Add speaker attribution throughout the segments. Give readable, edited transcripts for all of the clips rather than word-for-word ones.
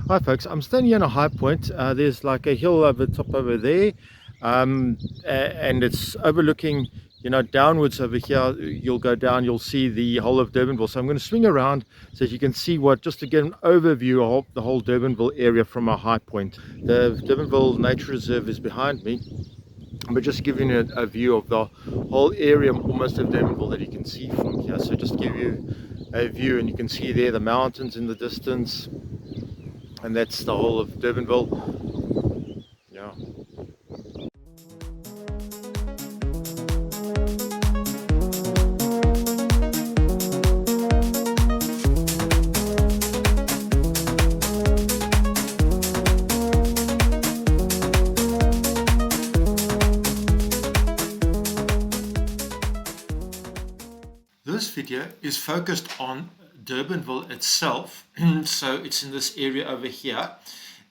Speaker 1: Hi folks, I'm standing on a high point. There's like a hill over the top over there, and it's overlooking, downwards over here. You'll go down, you'll see the whole of Durbanville. So I'm going to swing around so that you can see just to get an overview of the whole Durbanville area from a high point. The Durbanville Nature Reserve is behind me, but just giving you a view of the whole area almost of Durbanville that you can see from here. So just give you a view, and you can see there the mountains in the distance. And that's the whole of Durbanville. Yeah. This video is focused on Durbanville itself, so it's in this area over here.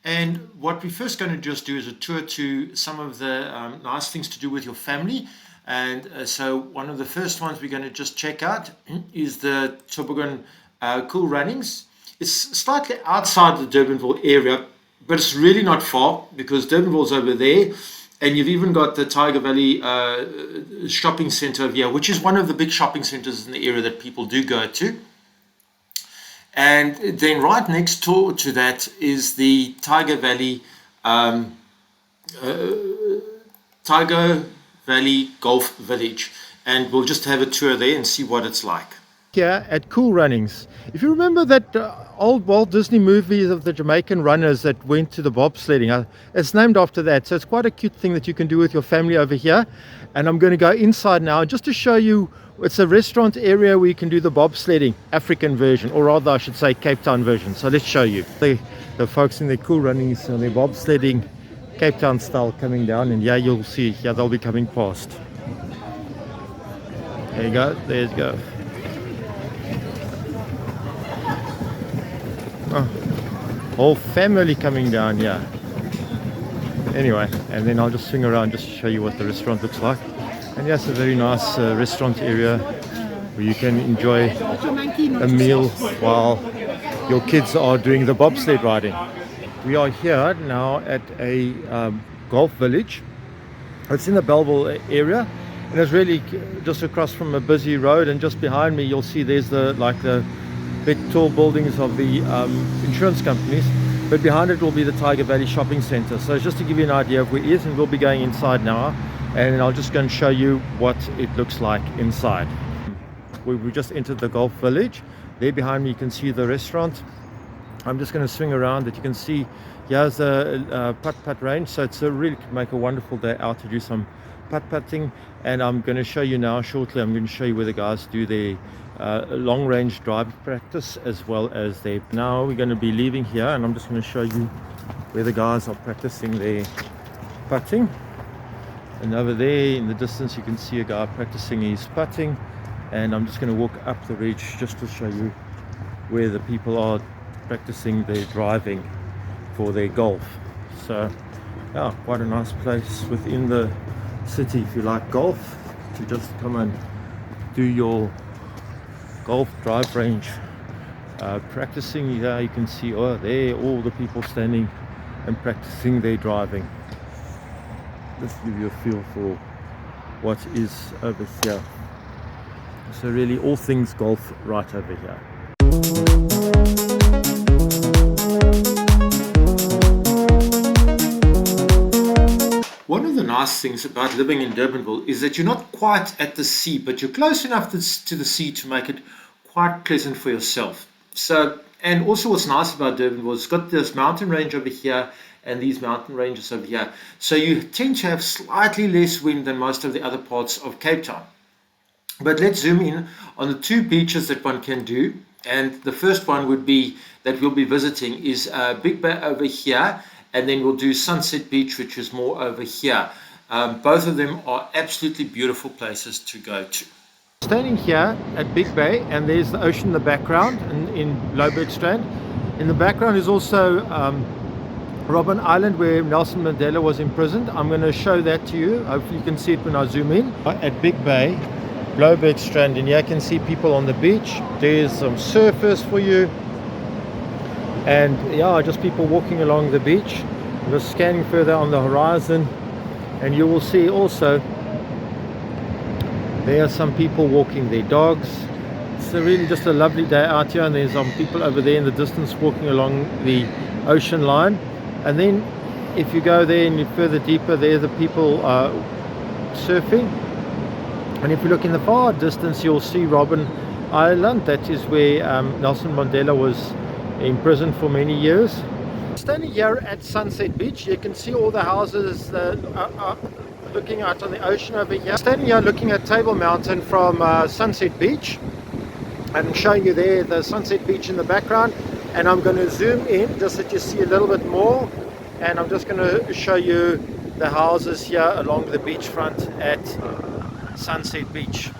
Speaker 1: And what we're first going to just do is a tour to some of the nice things to do with your family. And so one of the first ones we're going to just check out is the Toboggan Cool Runnings. It's slightly outside the Durbanville area, but it's really not far because Durbanville's over there. And you've even got the Tiger Valley shopping center over here, which is one of the big shopping centers in the area that people do go to. And then right next door to that is the Tiger Valley Golf Village. And we'll just have a tour there and see what it's like. Here at Cool Runnings. If you remember that old Walt Disney movie of the Jamaican runners that went to the bobsledding, it's named after that. So it's quite a cute thing that you can do with your family over here. And I'm going to go inside now just to show you. It's a restaurant area where you can do the bobsledding, African version, or rather I should say Cape Town version. So let's show you. The folks in their Cool Runnings on their bobsledding, Cape Town style, coming down, and yeah, you'll see, yeah, they'll be coming past. There you go, there you go. Oh, whole family coming down, yeah. Anyway, and then I'll just swing around just to show you what the restaurant looks like. And yes, a very nice restaurant area where you can enjoy a meal while your kids are doing the bobsled riding. We are here now at a golf village. It's in the Belleville area, and it's really just across from a busy road. And just behind me, you'll see there's the big tall buildings of the insurance companies. But behind it will be the Tiger Valley Shopping Center. So just to give you an idea of where it is, and we'll be going inside now. And I'll just go and show you what it looks like inside. We just entered the golf village. There behind me you can see the restaurant. I'm just going to swing around that you can see. Here's a putt-putt range, so it's really make a wonderful day out to do some putt-putting. And I'm going to show you now shortly, I'm going to show you where the guys do their long-range drive practice as well as their... Now we're going to be leaving here, and I'm just going to show you where the guys are practicing their putting. And over there in the distance you can see a guy practicing his putting, and I'm just going to walk up the ridge just to show you where the people are practicing their driving for their golf. So yeah, quite a nice place within the city if you like golf, to just come and do your golf drive range practicing. Here you can see there all the people standing and practicing their driving. Just give you a feel for what is over here. So really all things golf right over here. One of the nice things about living in Durbanville is that you're not quite at the sea, but you're close enough to the sea to make it quite pleasant for yourself. So, and also what's nice about Durbanville, it's got this mountain range over here and these mountain ranges over here. So you tend to have slightly less wind than most of the other parts of Cape Town. But let's zoom in on the two beaches that one can do. And the first one would be that we'll be visiting is Big Bay over here, and then we'll do Sunset Beach, which is more over here. Both of them are absolutely beautiful places to go to. Standing here at Big Bay, and there's the ocean in the background in Louwburg Strand. In the background is also Robben Island, where Nelson Mandela was imprisoned. I'm going to show that to you. Hopefully you can see it when I zoom in. At Big Bay, Louwburg Strand, and here I can see people on the beach. There's some surfers for you. You And yeah, just people walking along the beach. Just scanning further on the horizon, and you will see also there are some people walking their dogs. It's really just a lovely day out here, and there's some people over there in the distance walking along the ocean line. And then if you go there and you're further deeper, there the people surfing. And if you look in the far distance, you'll see Robben Island. That is where Nelson Mandela was imprisoned for many years. Standing here at Sunset Beach, you can see all the houses looking out on the ocean over here. Standing here looking at Table Mountain from Sunset Beach, and showing you there the Sunset Beach in the background. And I'm going to zoom in just so that you see a little bit more, and I'm just going to show you the houses here along the beachfront at Sunset Beach.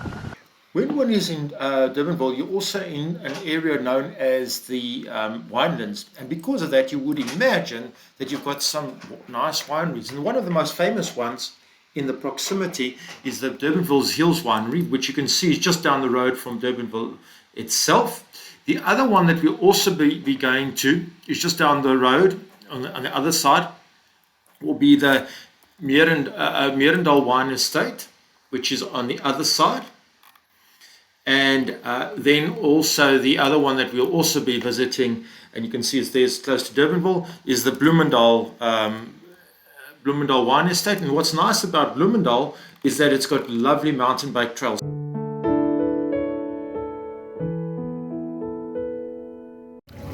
Speaker 1: When one is in Durbanville, you're also in an area known as the Winelands, and because of that you would imagine that you've got some nice wineries, and one of the most famous ones in the proximity is the Durbanville Hills Winery, which you can see is just down the road from Durbanville itself. The other one that we'll also be going to is just down the road on the other side, will be the Merendal Wine Estate, which is on the other side. And then also the other one that we'll also be visiting, and you can see it's there, it's close to Durbanville, is the Bloemendal Wine Estate. And what's nice about Bloemendal is that it's got lovely mountain bike trails.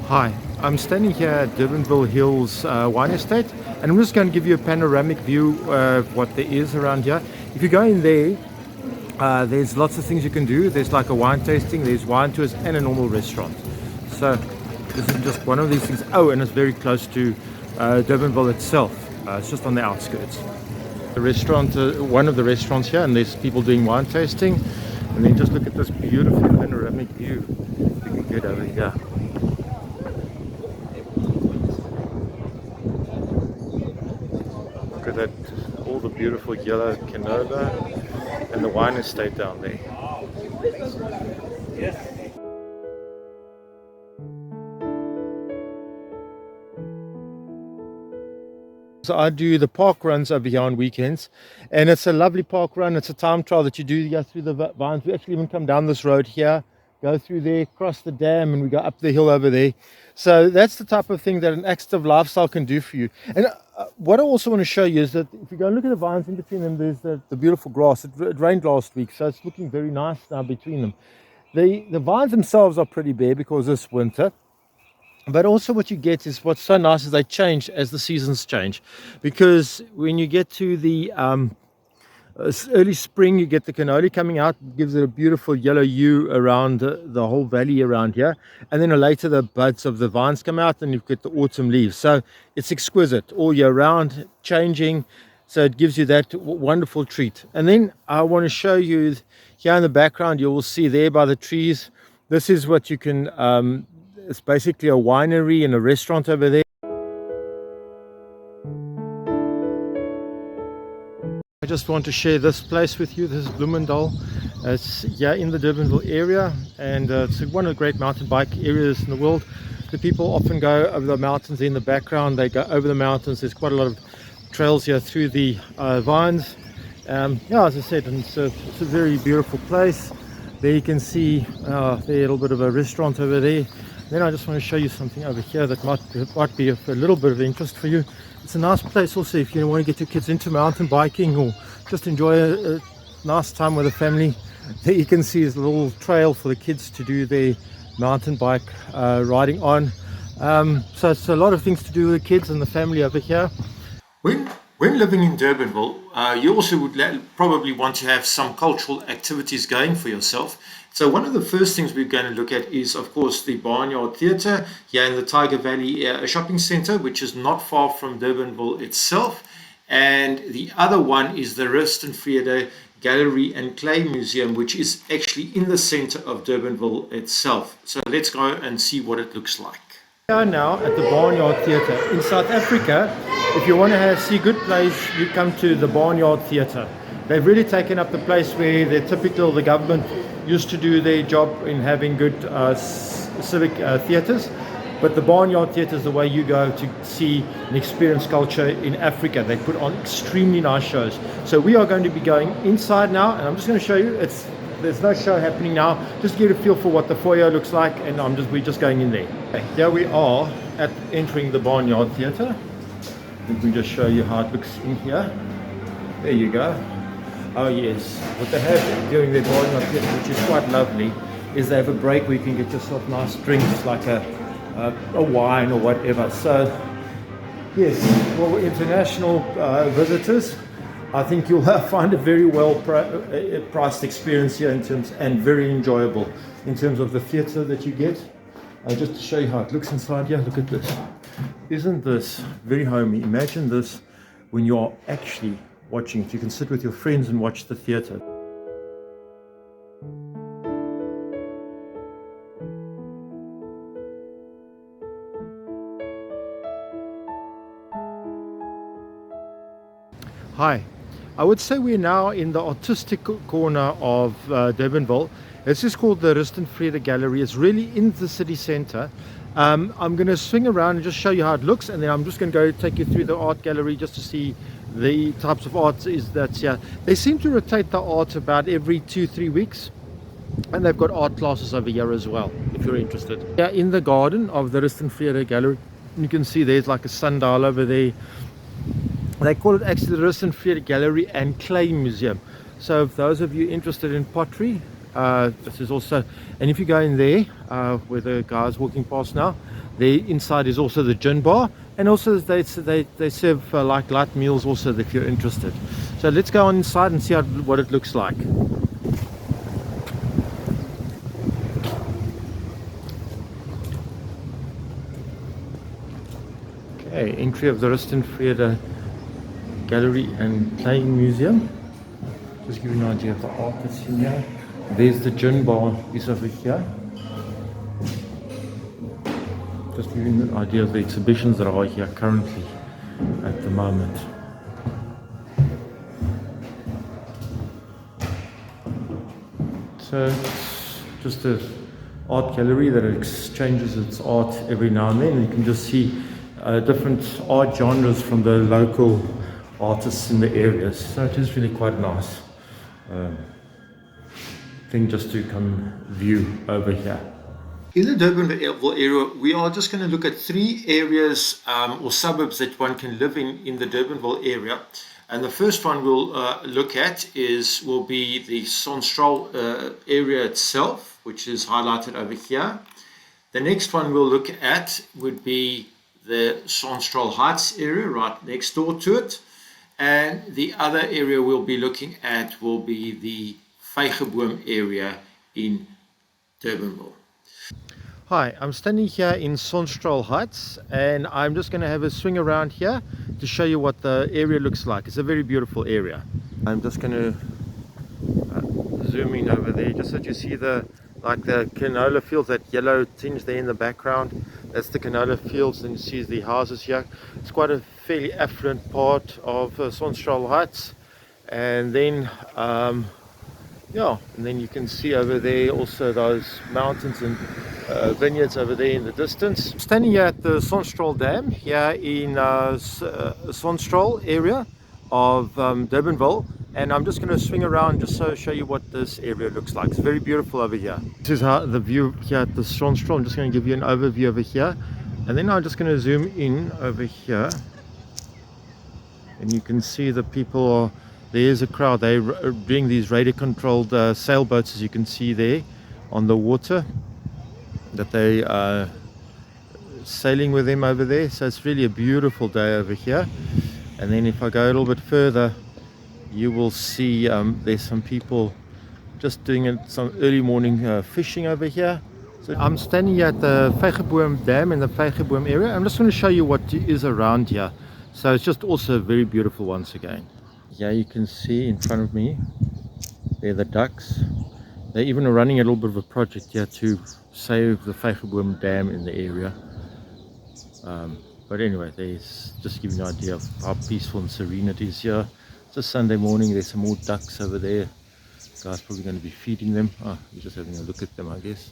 Speaker 1: Hi, I'm standing here at Durbanville Hills Wine Estate, and I'm just going to give you a panoramic view of what there is around here. If you go in there, there's lots of things you can do. There's like a wine tasting, there's wine tours, and a normal restaurant. So this is just one of these things. Oh, and it's very close to Durbanville itself. It's just on the outskirts. The restaurant, one of the restaurants here, and there's people doing wine tasting. And then just look at this beautiful panoramic view you can get over here. Look at that, all the beautiful yellow canola and the wine estate down there. So I do the park runs over here on weekends, and it's a lovely park run. It's a time trial that you do go through the vines. We actually even come down this road here, go through there, cross the dam, and we go up the hill over there. So that's the type of thing that an active lifestyle can do for you. And what I also want to show you is that if you go and look at the vines in between them, there's the beautiful grass. It rained last week, so it's looking very nice now between them. The vines themselves are pretty bare because it's winter. But also what you get is what's so nice is they change as the seasons change. Because when you get to the early spring, you get the cannoli coming out, gives it a beautiful yellow hue around the whole valley around here. And then later the buds of the vines come out, and you get the autumn leaves. So it's exquisite all year round, changing. So it gives you that wonderful treat. And then I want to show you here in the background, you will see there by the trees, this is what you can, it's basically a winery and a restaurant over there. I just want to share this place with you. This is Bloemendal. It's here in the Durbanville area, and it's one of the great mountain bike areas in the world. The people often go over the mountains in the background. They go over the mountains. There's quite a lot of trails here through the vines. Yeah, as I said, and it's a very beautiful place. There you can see there a little bit of a restaurant over there. Then I just want to show you something over here that might be of a little bit of interest for you. It's a nice place also if you want to get your kids into mountain biking or just enjoy a nice time with a family. There you can see is a little trail for the kids to do their mountain bike riding on. So it's a lot of things to do with the kids and the family over here. When living in Durbanville, you also would probably want to have some cultural activities going for yourself. So one of the first things we're going to look at is, of course, the Barnyard Theatre here in the Tiger Valley Shopping Centre, which is not far from Durbanville itself. And the other one is the Rustenvrede Gallery and Clay Museum, which is actually in the centre of Durbanville itself. So let's go and see what it looks like. We are now at the Barnyard Theatre. In South Africa, if you want to see good plays, you come to the Barnyard Theatre. They've really taken up the place where the government used to do their job in having good civic theatres. But the Barnyard Theatre is the way you go to see and experience culture in Africa. They put on extremely nice shows. So we are going to be going inside now, and I'm just going to show you. There's no show happening now. Just get a feel for what the foyer looks like, and we're just going in there. Okay, here we are at entering the Barnyard Theatre. Let me just show you how it looks in here. There you go. Oh yes, what they have during their Barnyard Theatre, which is quite lovely, is they have a break where you can get yourself nice drinks like a wine or whatever. So yes, for international visitors, I think you'll find a very well priced experience here and very enjoyable in terms of the theatre that you get. Just to show you how it looks inside here, look at this. Isn't this very homey? Imagine this when you are actually watching it. You can sit with your friends and watch the theatre. Hi, I would say we're now in the artistic corner of Durbanville. This is called the Rustin Vrede Gallery. It's really in the city center. I'm going to swing around and just show you how it looks, and then I'm just going to go take you through the art gallery just to see the types of art that's here. They seem to rotate the art about every 2-3 weeks, and they've got art classes over here as well if you're interested. Yeah, in the garden of the Rustin Vrede Gallery, you can see there's like a sundial over there. They call it actually the Rustin Vrede Gallery and Clay Museum. So if those of you interested in pottery, this is also, and if you go in there where the guy's walking past now, there inside is also the gin bar, and also they serve like light meals also if you're interested. So let's go on inside and see what it looks like. Okay, entry of the Rustin Vrede Gallery and Playing Museum. Just give you an idea of the art that's in here. There's the gin bar is over here. Just give you an idea of the exhibitions that are here currently at the moment. So it's just an art gallery that exchanges its art every now and then. And you can just see different art genres from the local artists in the areas. So it is really quite nice thing just to come view over here. In the Durbanville area, we are just going to look at 3 areas or suburbs that one can live in the Durbanville area. And the first one we'll look at will be the Sonstroll area itself, which is highlighted over here. The next one we'll look at would be the Sonstroll Heights area right next door to it. And the other area we'll be looking at will be the Vygerboom area in Durbanville. Hi, I'm standing here in Sonstroll Heights, and I'm just going to have a swing around here to show you what the area looks like. It's a very beautiful area. I'm just going to zoom in over there just so that you see the canola fields, that yellow tinge there in the background. That's the canola fields, and you see the houses here. It's quite a fairly affluent part of Sonstroll Heights. And then yeah, and then you can see over there also those mountains and vineyards over there in the distance. Standing here at the Sonstroll Dam here in Sonstroll area of Durbanville, and I'm just going to swing around just so show you what this area looks like. It's very beautiful over here. This is how the view here at the Sonstroll. I'm just going to give you an overview over here, and then I'm just going to zoom in over here, and you can see the people are. There's a crowd. They're doing these radar-controlled sailboats, as you can see there on the water, that they are sailing with them over there. So it's really a beautiful day over here. And then if I go a little bit further, you will see there's some people just doing some early morning fishing over here. So I'm standing here at the Vygerboom Dam in the Vygerboom area. I'm just going to show you what is around here. So it's just also very beautiful once again. Yeah, you can see in front of me, they're the ducks. They're even running a little bit of a project here to save the Vygerboom Dam in the area. But anyway, just give you an idea of how peaceful and serene it is here. It's a Sunday morning. There's some more ducks over there. The guy's probably going to be feeding them. Oh, he's just having a look at them, I guess.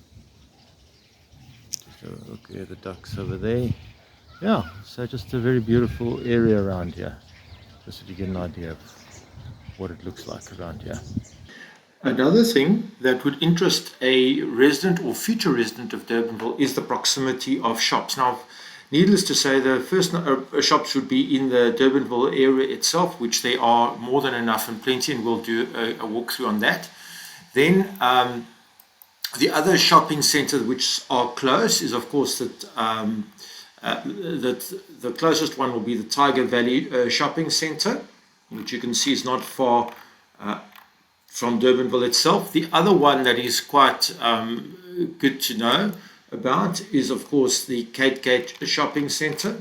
Speaker 1: Just So look there, the ducks over there. Yeah, so just a very beautiful area around here, just so you get an idea of what it looks like around here. Another thing that would interest a resident or future resident of Durbanville is the proximity of shops. Now, needless to say, the first shops would be in the Durbanville area itself, which there are more than enough and plenty, and we'll do a walkthrough on that. Then the other shopping centres which are close is, of course, that the closest one will be the Tiger Valley Shopping Centre, which you can see is not far from Durbanville itself. The other one that is quite good to know about is, of course, the Cape Gate Shopping Centre,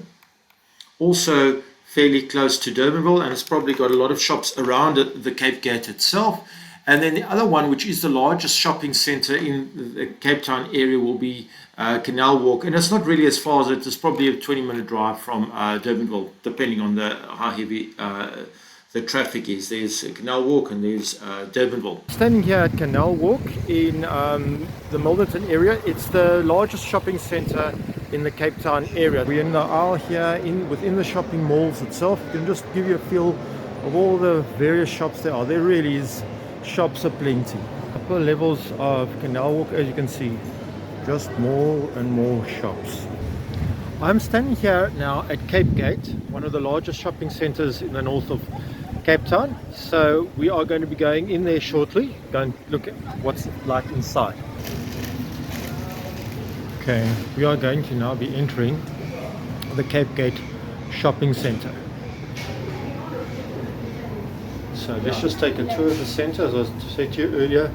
Speaker 1: also fairly close to Durbanville, and it's probably got a lot of shops around it, the Cape Gate itself. And then the other one, which is the largest shopping centre in the Cape Town area, will be Canal Walk, and it's not really as far as it is, probably a 20-minute drive from Durbanville, depending on how heavy the traffic is. There's Canal Walk and there's Durbanville. Standing here at Canal Walk in the Milnerton area. It's the largest shopping centre in the Cape Town area. We're in the aisle here within the shopping malls itself. You can just give you a feel of all the various shops there are. There really is shops aplenty. Upper levels of Canal Walk, as you can see, just more and more shops. I'm standing here now at Cape Gate, one of the largest shopping centres in the north of Cape Town. So we are going to be going in there shortly, go and look at what's like inside. Okay, we are going to now be entering the Cape Gate shopping centre. So let's just take a tour of the centre. As I said to you earlier,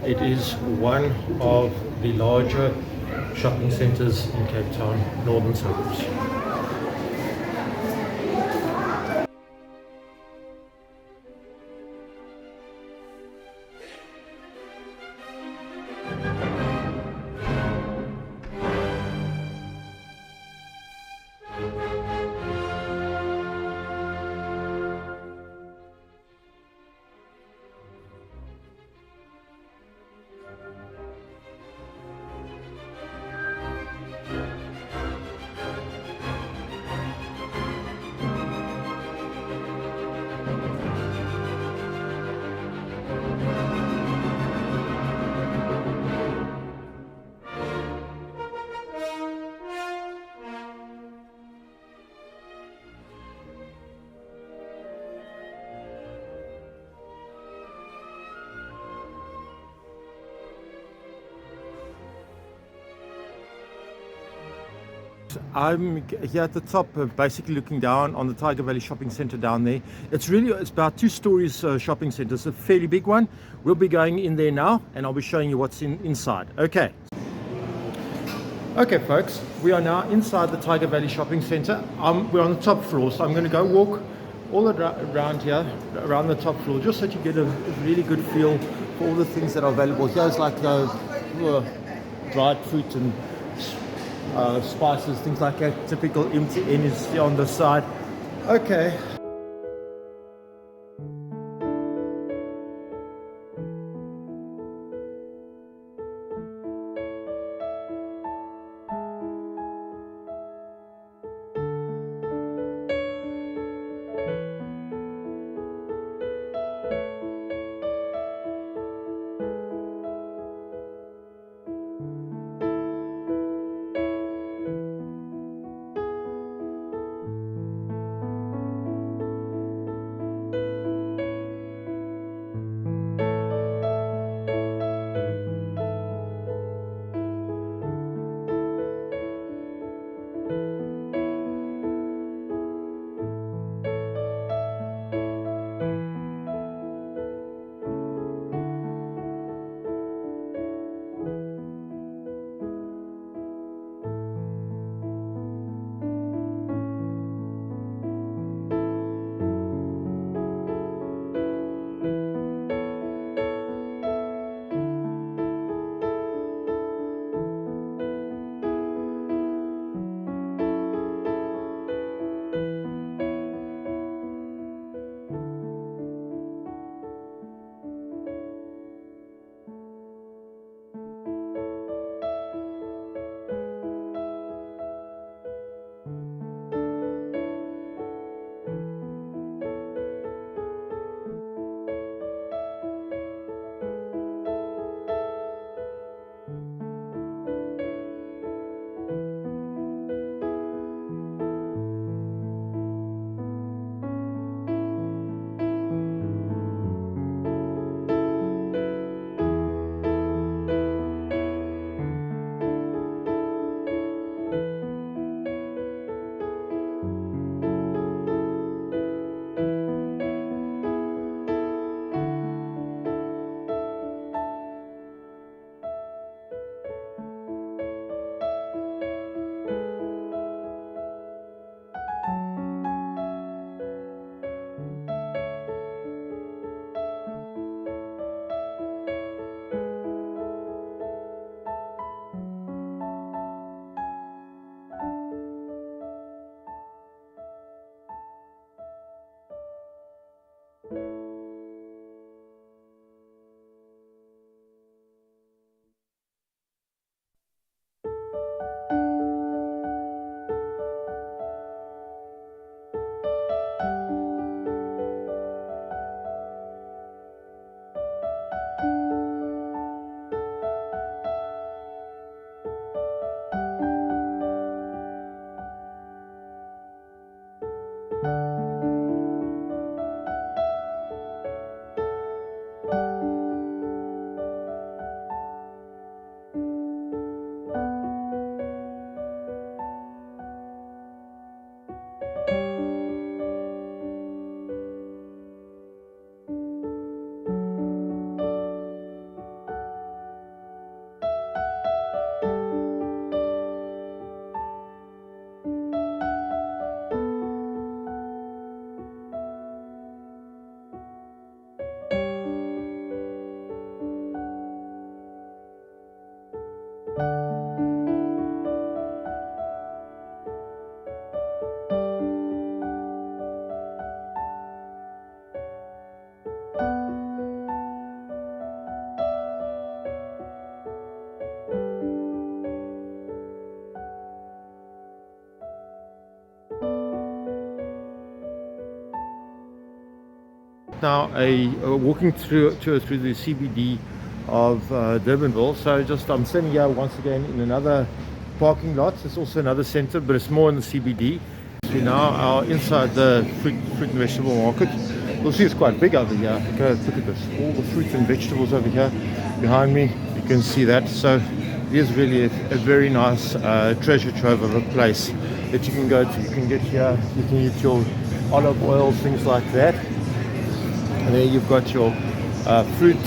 Speaker 1: it is one of the larger shopping centres in Cape Town, northern suburbs. I'm here at the top, basically looking down on the Tiger Valley Shopping Centre down there. It's about 2 stories shopping centre. It's a fairly big one. We'll be going in there now, and I'll be showing you what's inside. Okay, folks, we are now inside the Tiger Valley Shopping Centre. We're on the top floor, so I'm going to go walk all around here, around the top floor, just so you get a really good feel for all the things that are available. Here's like dried fruit and spices, things like that. Typical MTN is here on the side. Okay. now walking through the CBD of Durbanville. So I'm standing here once again in another parking lot. It's also another center, but it's more in the CBD. We now are inside the fruit and vegetable market. You'll see it's quite big over here. Go look at this, all the fruits and vegetables over here behind me. You can see that. So it is really a very nice treasure trove of a place that you can go to. You can get here, you can eat your olive oil, things like that. And there you've got your fruit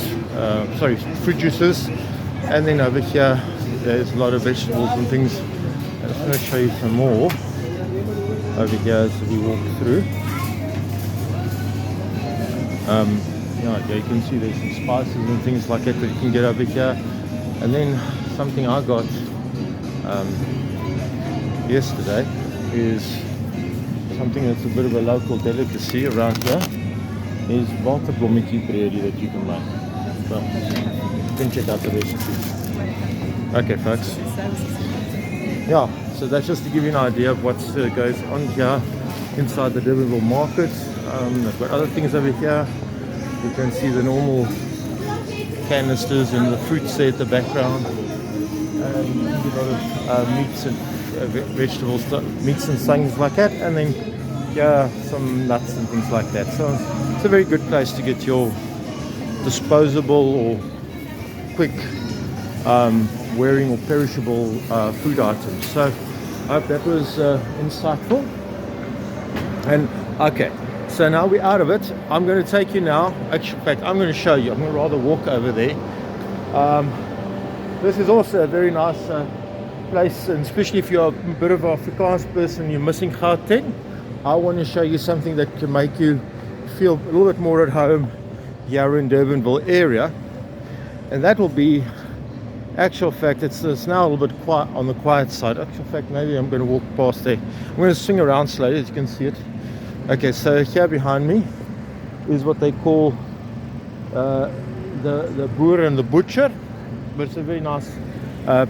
Speaker 1: juices. And then over here, there's a lot of vegetables and things. I'm just going to show you some more over here as we walk through. Yeah, you can see there's some spices and things like that you can get over here. And then something I got yesterday is something that's a bit of a local delicacy around here. Is waterblommetjie bread that you can make. So you can check out the recipe. Okay, folks. Yeah, so that's just to give you an idea of what goes on here inside the Durbanville market. I've got other things over here. You can see the normal canisters and the fruits there at the background. And a lot of meats and vegetables, meats and things like that. And then some nuts and things like that. So it's a very good place to get your disposable or quick wearing or perishable food items. So I hope that was insightful. And okay, so now we're out of it. I'm going to take you now. Actually, in fact, I'm going to show you. I'm going to rather walk over there. This is also a very nice place, and especially if you're a bit of an Afrikaans person, you're missing Gauteng. I want to show you something that can make you feel a little bit more at home here in Durbanville area, and that will be, actual fact, it's now a little bit quiet on the quiet side. Actual fact, maybe I'm going to walk past there. I'm going to swing around slowly, as you can see it. Okay, so here behind me is what they call the boer and the butcher, but it's a very nice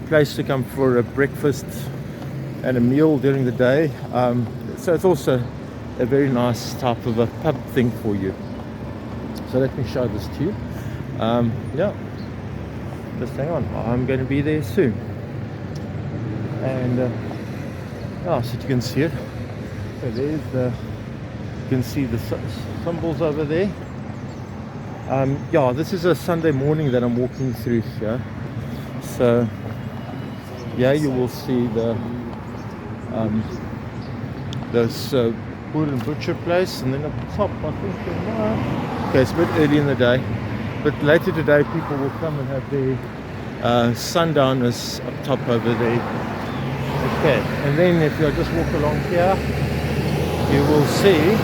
Speaker 1: place to come for a breakfast and a meal during the day. So it's also a very nice type of a pub thing for you. So let me show this to you. Yeah, just hang on, I'm going to be there soon. And so you can see it. So there's you can see the symbols over there. Yeah, this is a Sunday morning that I'm walking through here. So yeah, you will see this boer and butcher place, and then up the top I think okay, it's a bit early in the day, but later today people will come and have their sundowners up top over there. Okay, and then if you just walk along here, you will see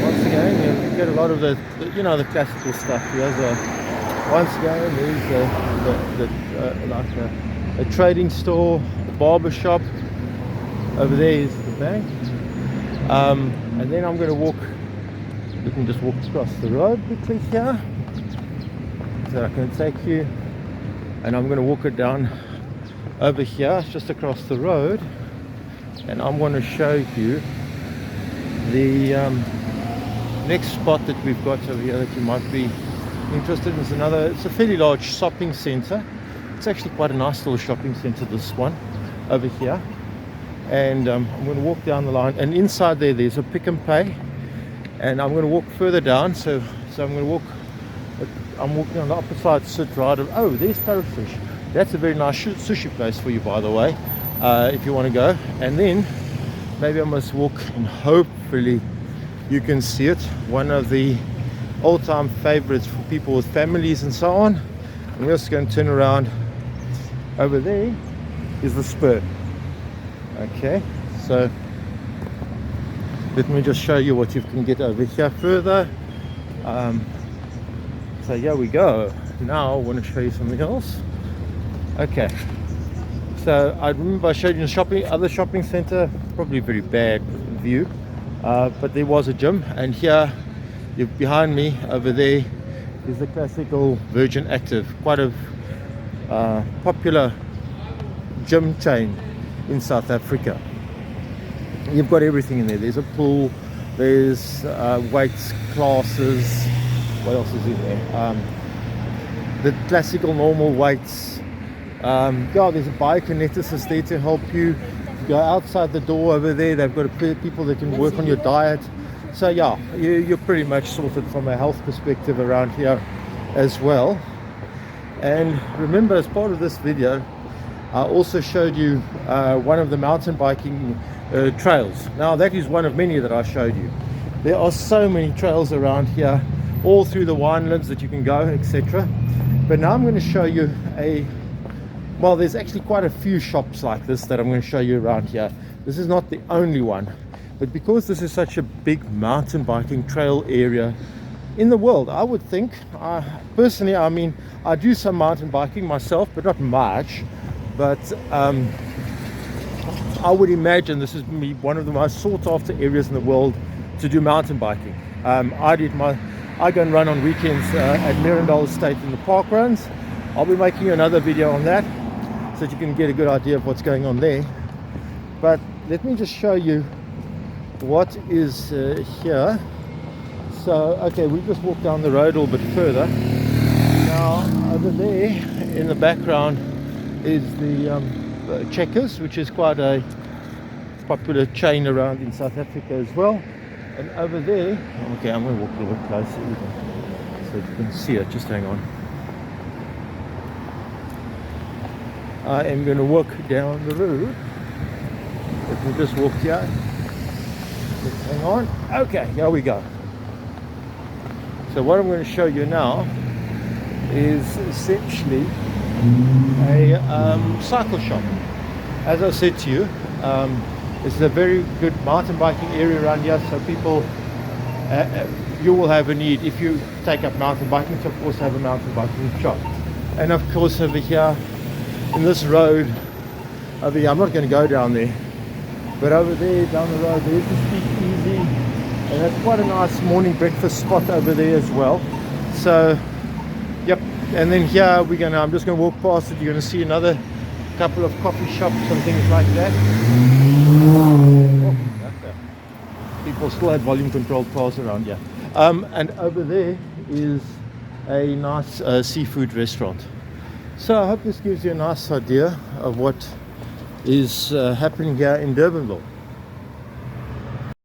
Speaker 1: once again you get a lot of the classical stuff. Once again there's like a trading store, a barber shop. Over there is the bank, and then I'm going to walk. You can just walk across the road quickly here, so I can take you, and I'm going to walk it down over here, just across the road, and I'm going to show you the next spot that we've got over here that you might be interested in. It's a fairly large shopping center. It's actually quite a nice little shopping center, this one over here. And I'm going to walk down the line, and inside there's a Pick and Pay, and I'm going to walk further down. So I'm walking on the opposite side of. Oh, there's Parrotfish. That's a very nice sushi place for you, by the way, if you want to go. And then maybe I must walk, and hopefully you can see it. One of the all-time favorites for people with families and so on. And we're just going to turn around. Over there is the Spur. Okay, so let me just show you what you can get over here further. So here we go. Now I want to show you something else. Okay, so I remember I showed you the other shopping center, probably a very bad view, but there was a gym, and here behind me over there is the classical Virgin Active, quite a popular gym chain in South Africa. You've got everything in there. There's a pool, There's weights classes. What else is in there? The classical normal weights. Yeah, there's a biokineticist there to help you. Go outside the door over there, they've got people that can work on your diet. So yeah, you're pretty much sorted from a health perspective around here as well. And remember, as part of this video, I also showed you one of the mountain biking trails. Now that is one of many that I showed you. There are so many trails around here, all through the Winelands that you can go, etc. But now I'm going to show you well, there's actually quite a few shops like this that I'm going to show you around here. This is not the only one, but because this is such a big mountain biking trail area in the world, I would think, personally, I mean, I do some mountain biking myself, but not much. But I would imagine this is one of the most sought after areas in the world to do mountain biking. I go and run on weekends at Mirandale Estate in the park runs. I'll be making another video on that, so that you can get a good idea of what's going on there. But let me just show you what is here. So, okay, we just walked down the road a little bit further. Now, over there in the background is the Checkers, which is quite a popular chain around in South Africa as well. And over there, okay, I'm going to walk a little bit closer so you can see it. Just hang on. I am going to walk down the road. Let me just walk here. Just hang on. Okay, here we go. So what I'm going to show you now is essentially a cycle shop. As I said to you, this is a very good mountain biking area around here, so people, you will have a need if you take up mountain biking to, of course, have a mountain biking shop. And of course over here in this road over here, I'm not going to go down there, but over there down the road there's the speakeasy, and that's quite a nice morning breakfast spot over there as well. So yep, and then here I'm just going to walk past it. You're going to see another couple of coffee shops and things like that. Oh, people still have volume controlled cars around here. And over there is a nice seafood restaurant. So I hope this gives you a nice idea of what is happening here in Durbanville.